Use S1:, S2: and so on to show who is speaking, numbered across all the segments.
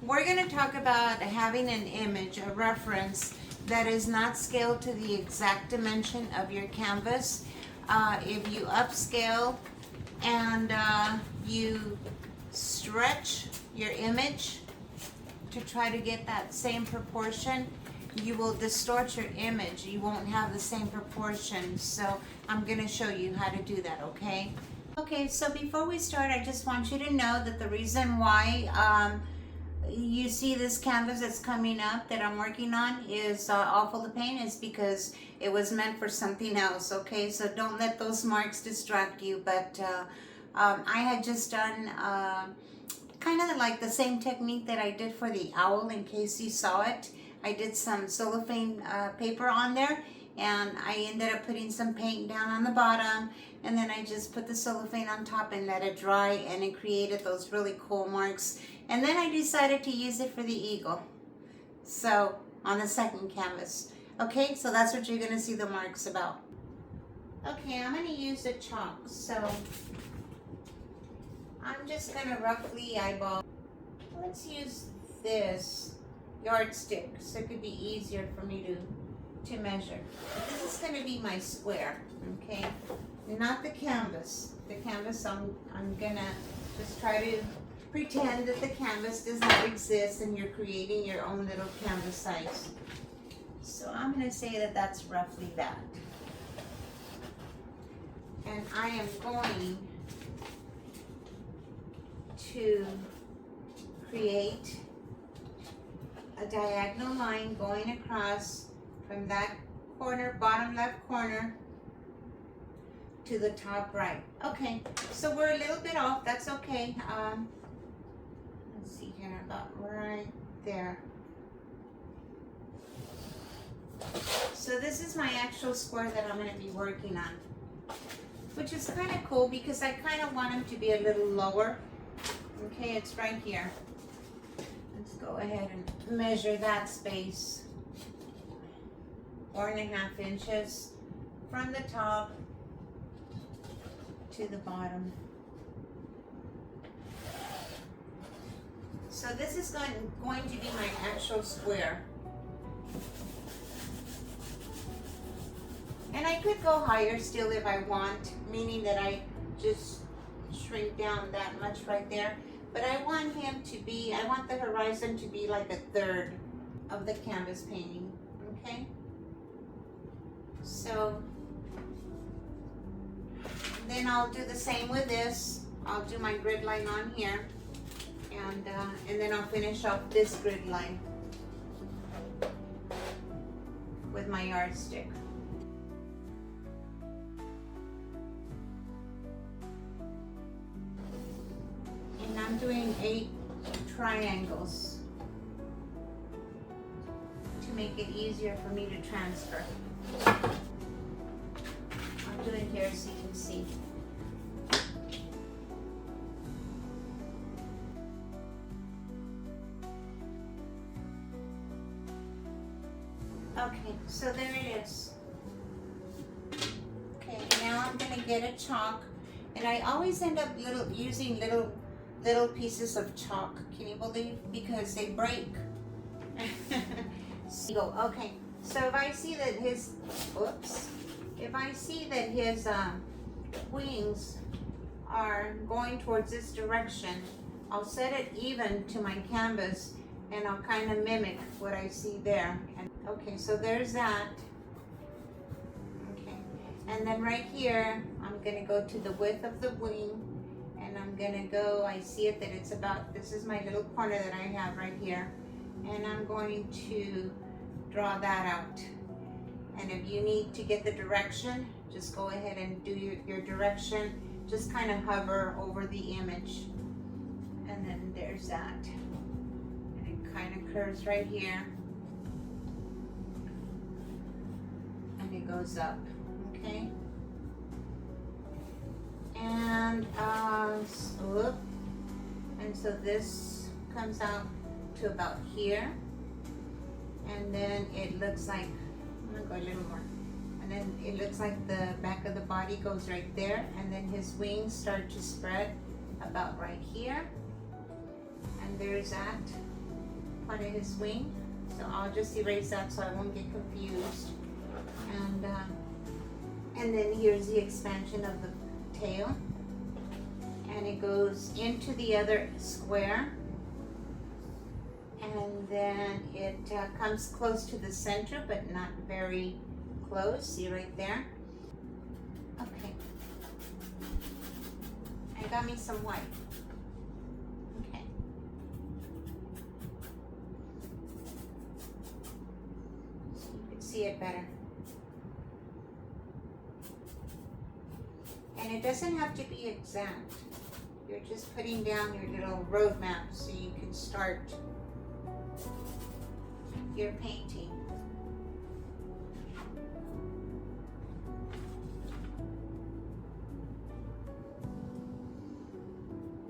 S1: We're going to talk about having an image, a reference that is not scaled to the exact dimension of your canvas. If you upscale and you stretch your image to try to get that same proportion, you will distort your image. You won't have the same proportion. So I'm going to show you how to do that, okay? Okay, so before we start, I just want you to know that the reason why you see this canvas that's coming up that I'm working on is all full of paint is because it was meant for something else, okay? So don't let those marks distract you. But I had just done kind of like the same technique that I did for the owl, in case you saw it. I did some cellophane paper on there, and I ended up putting some paint down on the bottom, and then I just put the cellophane on top and let it dry, and it created those really cool marks. And then I decided to use it for the eagle, so on the second canvas. Okay, so that's what you're going to see the marks about. Okay, I'm going to use the chalk, so I'm just going to roughly eyeball. Let's use this yardstick so it could be easier for me to measure. But this is going to be my square, okay? Not the canvas. The canvas, I'm going to just try to pretend that the canvas does not exist and you're creating your own little canvas size. So I'm going to say that that's roughly that. And I am going to create a diagonal line going across from that corner, bottom left corner, to the top right. Okay, so we're a little bit off. That's okay. Let's see here, about right there. So this is my actual square that I'm going to be working on, which is kind of cool because I kind of want them to be a little lower. Okay, it's right here. Let's go ahead and measure that space. 4.5 inches from the top to the bottom. So this is going to be my actual square. And I could go higher still if I want, meaning that I just shrink down that much right there. But I want him to be, I want the horizon to be like a third of the canvas painting, okay? So then I'll do the same with this. I'll do my grid line on here, and then I'll finish off this grid line with my yardstick. And I'm doing 8 triangles to make it easier for me to transfer. I'll do it here so you can see. Okay, so there it is. Okay, now I'm gonna get a chalk, and I always end up using little pieces of chalk. Can you believe? Because they break. Okay, so if I see that his, if I see that his wings are going towards this direction, I'll set it even to my canvas, and I'll kind of mimic what I see there. And okay, so there's that. Okay, and then right here, I'm gonna go to the width of the wing, and I'm gonna go, I see it that it's about, this is my little corner that I have right here, and I'm going to draw that out. And if you need to get the direction, just go ahead and do your direction. Just kind of hover over the image, and then there's that. And it kind of curves right here, and it goes up, okay? And so this comes out to about here, and then it looks like, I'm gonna go a little more, and then it looks like the back of the body goes right there, and then his wings start to spread about right here, and there's that. part of his wing. So I'll just erase that so I won't get confused. And then here's the expansion of the tail. And it goes into the other square. And then it comes close to the center, but not very close. See right there? Okay. I got me some white. Okay. So you can see it better. And it doesn't have to be exact. You're just putting down your little roadmap so you can start your painting.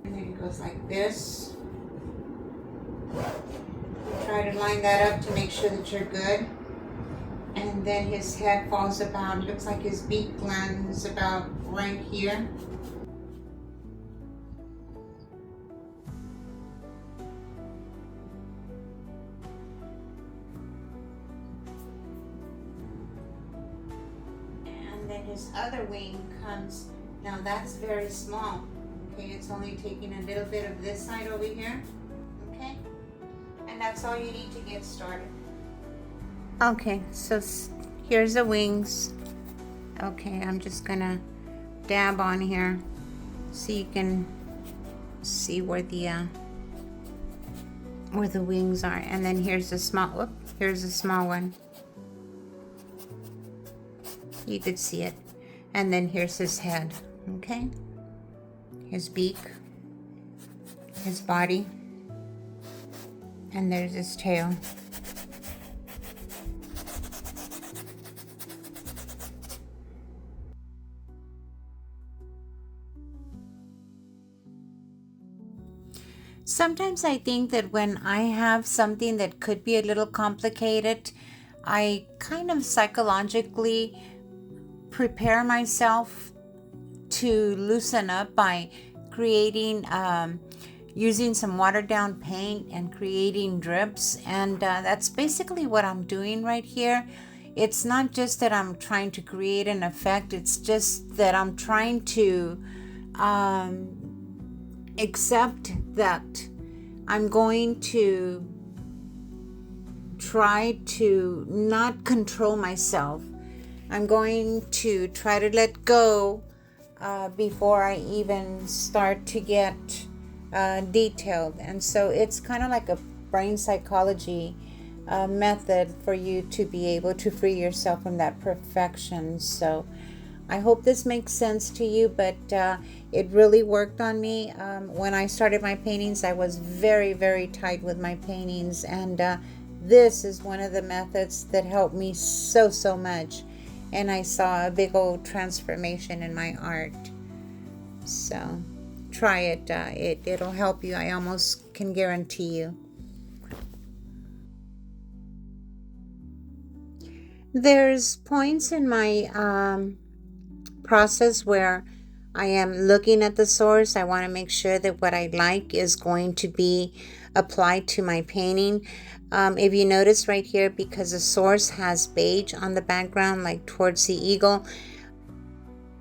S1: And then it goes like this. Try to line that up to make sure that you're good. And then his head falls about, looks like his beak lands about right here. And then his other wing comes, now that's very small. Okay, it's only taking a little bit of this side over here. Okay, and that's all you need to get started. Okay, so here's the wings. Okay, I'm just gonna dab on here so you can see where the wings are. And then here's the small, here's the small one. You could see it. And then here's his head, okay? His beak, his body, and there's his tail. Sometimes I think that when I have something that could be a little complicated, I kind of psychologically prepare myself to loosen up by creating, using some watered down paint and creating drips. And that's basically what I'm doing right here. It's not just that I'm trying to create an effect, it's just that I'm trying to accept that I'm going to try to not control myself. I'm going to try to let go before I even start to get detailed. And so it's kind of like a brain psychology method for you to be able to free yourself from that perfection. So I hope this makes sense to you, but it really worked on me. When I started my paintings, I was very, very tight with my paintings, and this is one of the methods that helped me so much. And I saw a big old transformation in my art. So try it. It'll help you. I almost can guarantee you. There's points in my process where I am looking at the source. I want to make sure that what I like is going to be applied to my painting. If you notice right here, because the source has beige on the background, like towards the eagle,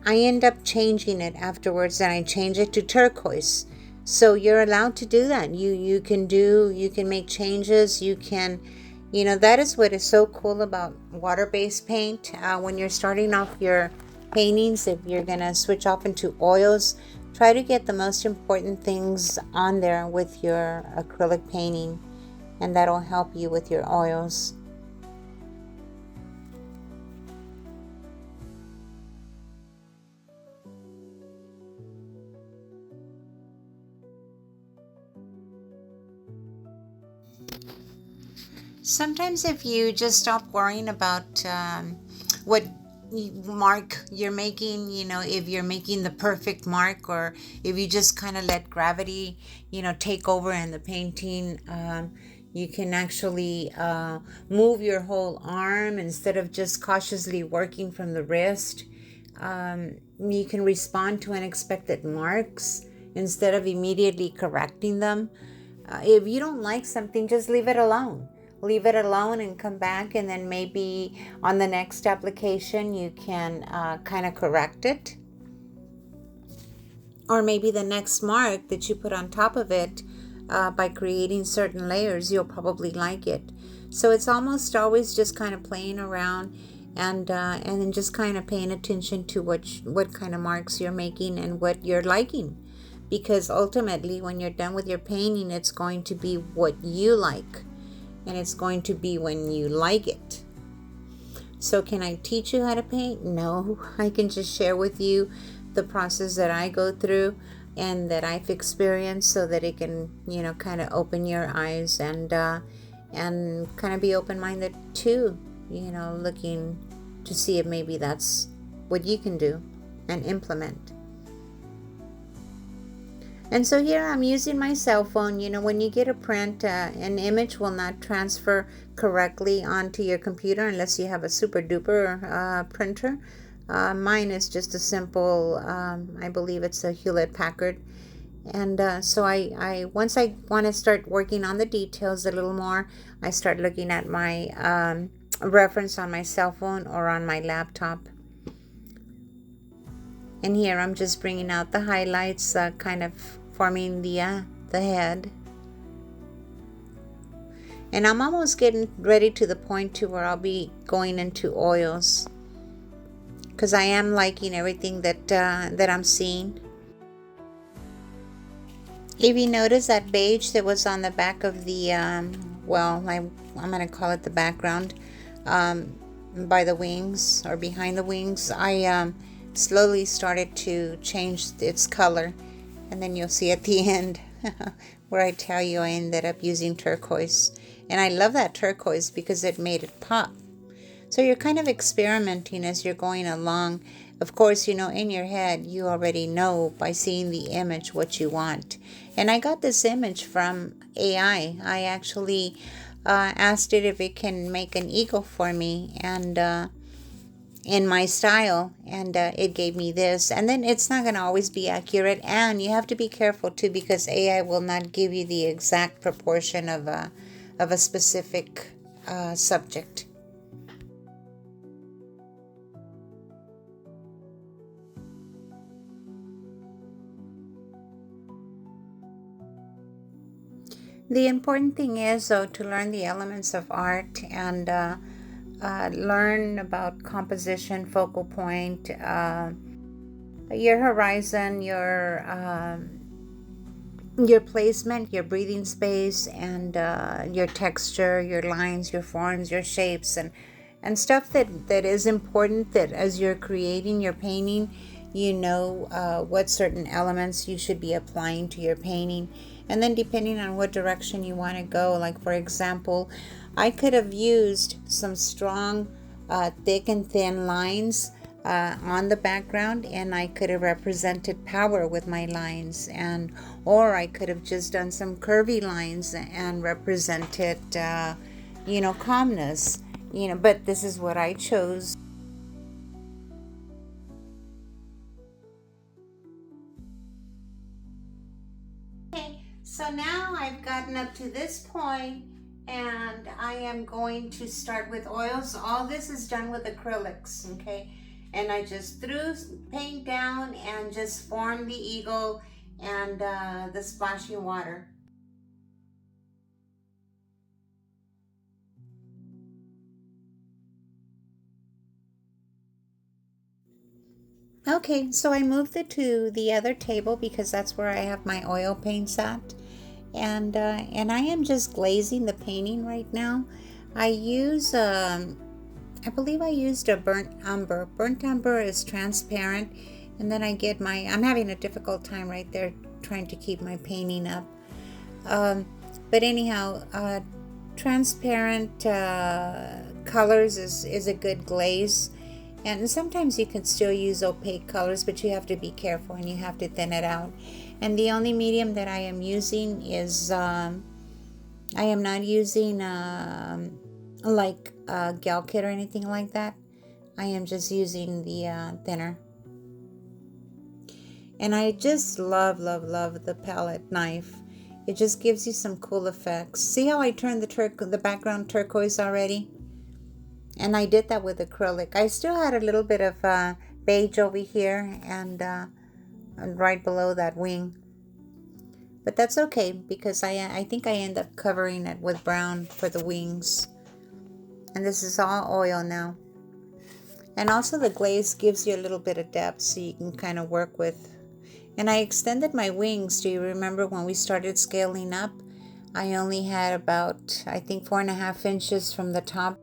S1: I end up changing it afterwards, and I change it to turquoise. So you're allowed to do that. You can make changes. You can, that is what is so cool about water-based paint. When you're starting off your paintings, if you're gonna switch off into oils, try to get the most important things on there with your acrylic painting, and that'll help you with your oils. Sometimes if you just stop worrying about what mark you're making, if you're making the perfect mark, or if you just kind of let gravity, take over in the painting, you can actually move your whole arm instead of just cautiously working from the wrist. You can respond to unexpected marks instead of immediately correcting them. If you don't like something, just leave it alone. Leave it alone and come back, and then maybe on the next application you can kind of correct it. Or maybe the next mark that you put on top of it, by creating certain layers, you'll probably like it. So it's almost always just kind of playing around, and then just kind of paying attention to what kind of marks you're making and what you're liking. Because ultimately, when you're done with your painting, it's going to be what you like, and it's going to be when you like it. So can I teach you how to paint? No, I can just share with you the process that I go through and that I've experienced, so that it can, kind of open your eyes, and kind of be open-minded too, looking to see if maybe that's what you can do and implement. And so here I'm using my cell phone. When you get a print, an image will not transfer correctly onto your computer unless you have a super duper printer. Mine is just a simple, I believe it's a Hewlett Packard. And so I once I want to start working on the details a little more, I start looking at my reference on my cell phone or on my laptop. And here I'm just bringing out the highlights, kind of forming the head. And I'm almost getting ready to the point to where I'll be going into oils, because I am liking everything that I'm seeing. If you notice that beige that was on the back of the, I'm going to call it the background, by the wings or behind the wings, I slowly started to change its color. And then you'll see at the end where I tell you I ended up using turquoise. And I love that turquoise because it made it pop. So you're kind of experimenting as you're going along. Of course, in your head, you already know by seeing the image what you want. And I got this image from AI. I actually asked it if it can make an eagle for me, and in my style, and it gave me this. And then it's not going to always be accurate, and you have to be careful too, because AI will not give you the exact proportion of a specific subject. The important thing is, though, to learn the elements of art, and learn about composition, focal point, your horizon, your placement, your breathing space, and your texture, your lines, your forms, your shapes, and stuff that is important, that as you're creating your painting, what certain elements you should be applying to your painting. And then depending on what direction you want to go, like for example, I could have used some strong, thick and thin lines on the background, and I could have represented power with my lines, or I could have just done some curvy lines and represented calmness, but this is what I chose. Okay, so now I've gotten up to this point, and I am going to start with oils. All this is done with acrylics, okay? And I just threw paint down and just formed the eagle and the splashing water. Okay, so I moved it to the other table because that's where I have my oil paints at. And I am just glazing the painting right now. I use I believe I used a burnt umber. Burnt umber is transparent, and then I get I'm having a difficult time right there trying to keep my painting up. But anyhow, transparent colors is a good glaze. And sometimes you can still use opaque colors, but you have to be careful and you have to thin it out. And the only medium that I am using is, I am not using like gel kit or anything like that. I am just using the thinner. And I just love the palette knife. It just gives you some cool effects. See how I turned the background turquoise already? And I did that with acrylic. I still had a little bit of beige over here and right below that wing. But that's okay because I think I end up covering it with brown for the wings. And this is all oil now. And also the glaze gives you a little bit of depth so you can kind of work with. And I extended my wings. Do you remember when we started scaling up? I only had about, I think, 4.5 inches from the top,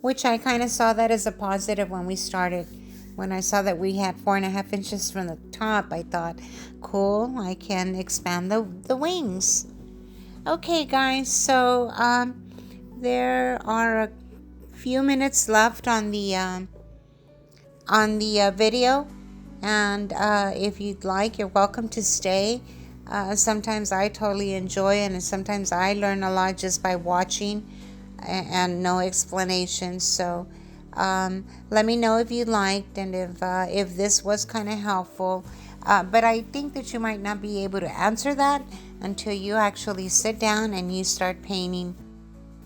S1: which I kind of saw that as a positive when we started. When I saw that we had 4.5 inches from the top, I thought, cool, I can expand the wings. Okay, guys, so there are a few minutes left on the video, and if you'd like, you're welcome to stay. Sometimes I totally enjoy it, and sometimes I learn a lot just by watching and no explanation. So let me know if you liked and if this was kind of helpful. But I think that you might not be able to answer that until you actually sit down and you start painting.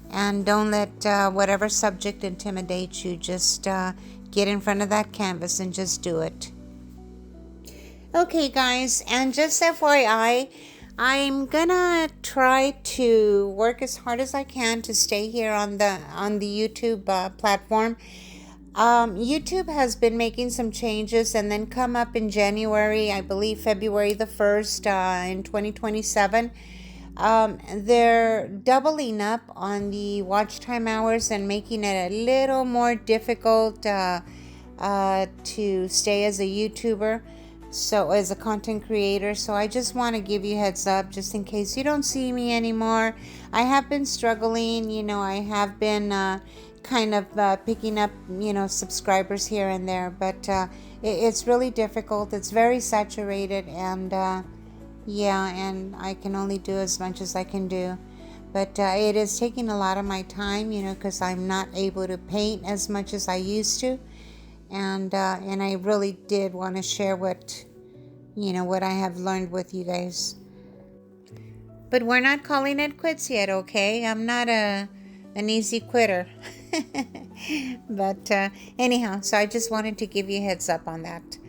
S1: And don't let whatever subject intimidate you. Just get in front of that canvas and just do it. Okay, guys, and just FYI, I'm gonna try to work as hard as I can to stay here on the YouTube platform. YouTube has been making some changes, and then come up in January, I believe February the 1st, in 2027. They're doubling up on the watch time hours and making it a little more difficult to stay as a YouTuber, so as a content creator. So I just want to give you heads up just in case you don't see me anymore. I have been struggling, I have been kind of picking up, subscribers here and there, but it's really difficult. It's very saturated, and and I can only do as much as I can do. But it is taking a lot of my time, because I'm not able to paint as much as I used to. And I really did want to share what I have learned with you guys. But we're not calling it quits yet, okay? I'm not an easy quitter. But anyhow, so I just wanted to give you a heads up on that.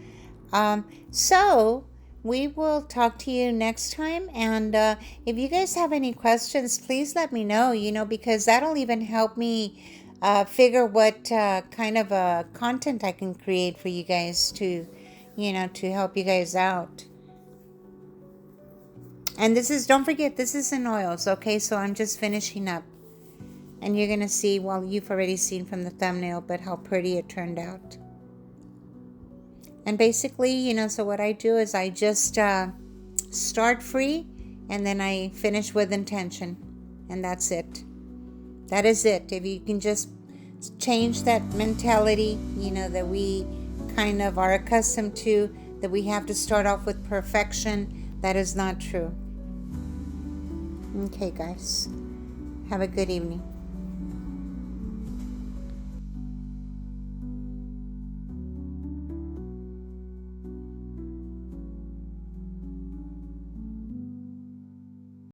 S1: So we will talk to you next time. And if you guys have any questions, please let me know, because that'll even help me figure what kind of content I can create for you guys to help you guys out. And don't forget, this is in oils, okay? So I'm just finishing up. And you're going to see, well, you've already seen from the thumbnail, but how pretty it turned out. And basically, so what I do is I just start free, and then I finish with intention. And that's it. That is it. If you can just change that mentality, that we kind of are accustomed to, that we have to start off with perfection, that is not true. Okay, guys. Have a good evening.